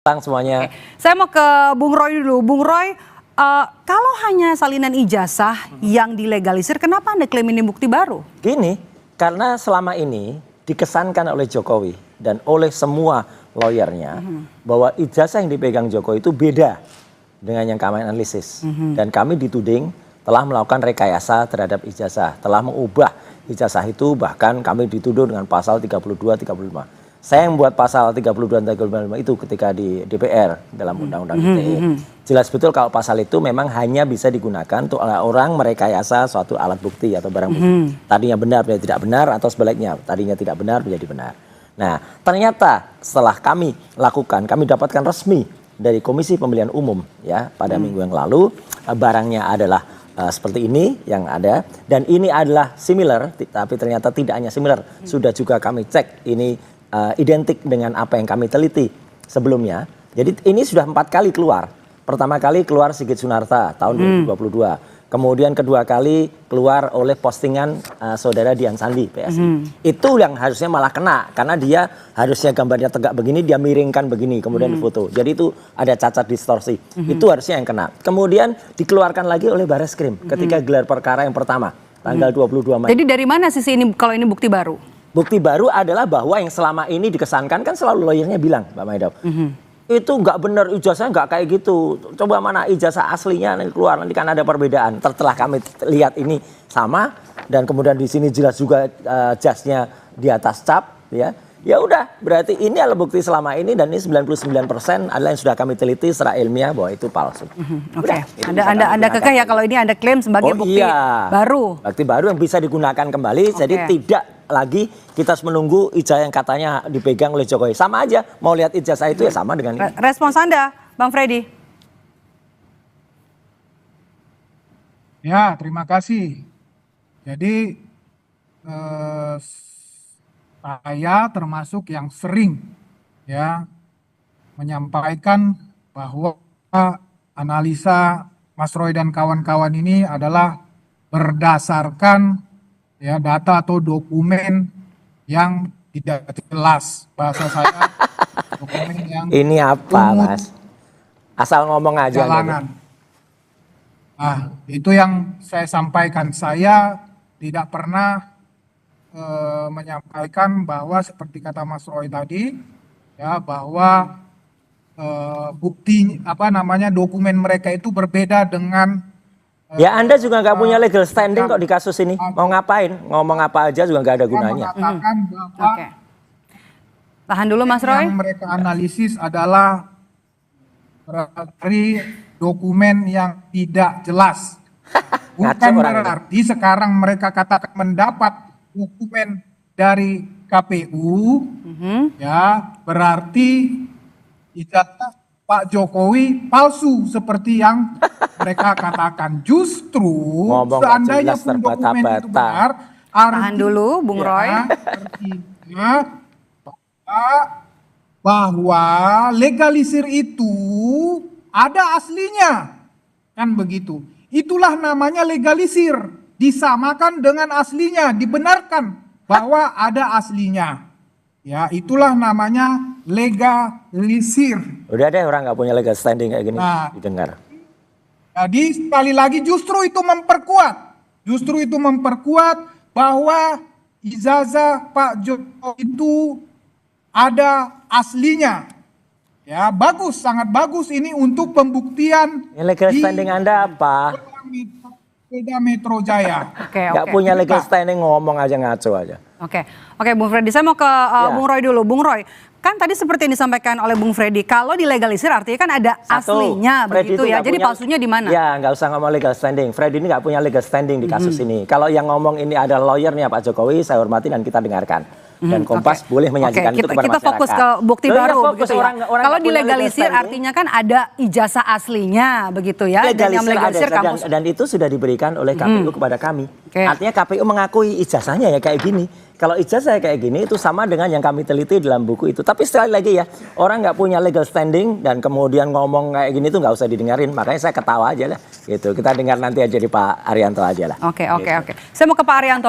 Semuanya. Oke. Saya mau ke Bung Roy dulu. Bung Roy, kalau hanya salinan ijazah yang dilegalisir, kenapa Anda klaim ini bukti baru? Gini, karena selama ini dikesankan oleh Jokowi dan oleh semua lawyernya bahwa ijazah yang dipegang Jokowi itu beda dengan yang kami analisis. Dan kami dituding telah melakukan rekayasa terhadap ijazah, telah mengubah ijazah itu, bahkan kami dituduh dengan pasal 32-35. Saya yang membuat pasal 32 dan 35 itu ketika di DPR dalam Undang-Undang ITE. Jelas betul kalau pasal itu memang hanya bisa digunakan untuk orang merekayasa suatu alat bukti atau barang bukti. Tadinya benar menjadi tidak benar atau sebaliknya, tadinya tidak benar menjadi benar. Nah, ternyata setelah kami lakukan, kami dapatkan resmi dari Komisi Pemilihan Umum ya pada minggu yang lalu, barangnya adalah seperti ini yang ada, dan ini adalah similar, tapi ternyata tidak hanya similar, sudah juga kami cek ini identik dengan apa yang kami teliti sebelumnya. Jadi ini sudah 4 kali keluar. Pertama kali keluar Sigit Sunarta tahun 2022. Kemudian kedua kali keluar oleh postingan saudara Dian Sandi PSI. Itu yang harusnya malah kena, karena dia harusnya gambarnya tegak begini, dia miringkan begini, kemudian difoto. Jadi itu ada cacat distorsi. Itu harusnya yang kena. Kemudian dikeluarkan lagi oleh Bareskrim ketika gelar perkara yang pertama tanggal 22 Mei. Jadi dari mana sisi ini kalau ini bukti baru? Bukti baru adalah bahwa yang selama ini dikesankan kan selalu lawyernya bilang, Mbak Maidop, itu nggak benar, ijazahnya nggak kayak gitu. Coba mana ijazah aslinya nanti keluar, nanti kan ada perbedaan. Setelah kami lihat ini sama, dan kemudian di sini jelas juga jasnya di atas cap, ya. Ya udah, berarti ini adalah bukti selama ini, dan ini 99% adalah yang sudah kami teliti secara ilmiah bahwa itu palsu. Oke. Anda kekeh ya kalau ini Anda klaim sebagai bukti baru. Bukti baru yang bisa digunakan kembali, jadi tidak lagi kita harus menunggu ijazah yang katanya dipegang oleh Jokowi. Sama aja, mau lihat ijazah itu ya sama dengan ini. Respons Anda, Bang Freddy. Ya, terima kasih. Jadi saya termasuk yang sering ya menyampaikan bahwa analisa Mas Roy dan kawan-kawan ini adalah berdasarkan ya data atau dokumen yang tidak jelas, bahasa saya dokumen yang ini apa, Mas? Asal ngomong aja. Jalanan. Nah, itu yang saya sampaikan. Saya tidak pernah menyampaikan bahwa seperti kata Mas Roy tadi ya, bahwa bukti dokumen mereka itu berbeda dengan ya Anda juga nggak punya legal standing kok di kasus ini. Mau ngapain? Ngomong apa aja juga nggak ada gunanya. Mengatakan bahwa tahan dulu Mas Roy. Yang mereka analisis adalah dari dokumen yang tidak jelas. Bukan berarti sekarang mereka katakan mendapat dokumen dari KPU, ya berarti ijazah Pak Jokowi palsu seperti yang mereka katakan. Justru seandainya pun dokumen itu benar, tahan dulu Bung Roy. Artinya bahwa legalisir itu ada aslinya, kan begitu. Itulah namanya legalisir, disamakan dengan aslinya, dibenarkan bahwa ada aslinya. Ya, itulah namanya legalisir. Udah deh, orang nggak punya legal standing kayak gini didengar. Jadi sekali lagi justru itu memperkuat bahwa ijazah Pak Jokowi itu ada aslinya. Ya, bagus, sangat bagus ini untuk pembuktian. Legal standing Anda apa? Polda Metro Jaya. Nggak punya legal standing, ngomong aja ngaco aja. Oke, Bung Freddy, saya mau ke Bung Roy dulu. Bung Roy, kan tadi seperti yang disampaikan oleh Bung Freddy, kalau dilegalisir artinya kan ada aslinya begitu ya. Jadi palsunya di mana? Ya, nggak usah ngomong legal standing. Freddy ini nggak punya legal standing di kasus ini. Kalau yang ngomong ini ada lawyernya Pak Jokowi, saya hormati dan kita dengarkan. Dan Kompas boleh menyajikan itu kepada masyarakat. Kita fokus ke bukti baru begitu ya. Kalau dilegalisir artinya kan ada ijazah aslinya begitu ya. Dan itu sudah diberikan oleh KPU kepada kami. Artinya KPU mengakui ijazahnya ya kayak gini. Kalau ijazah kayak gini itu sama dengan yang kami teliti dalam buku itu. Tapi sekali lagi ya, orang nggak punya legal standing dan kemudian ngomong kayak gini tuh nggak usah didengarin. Makanya saya ketawa aja lah. Gitu. Kita dengar nanti aja di Pak Arianto aja lah. Oke. Saya mau ke Pak Arianto.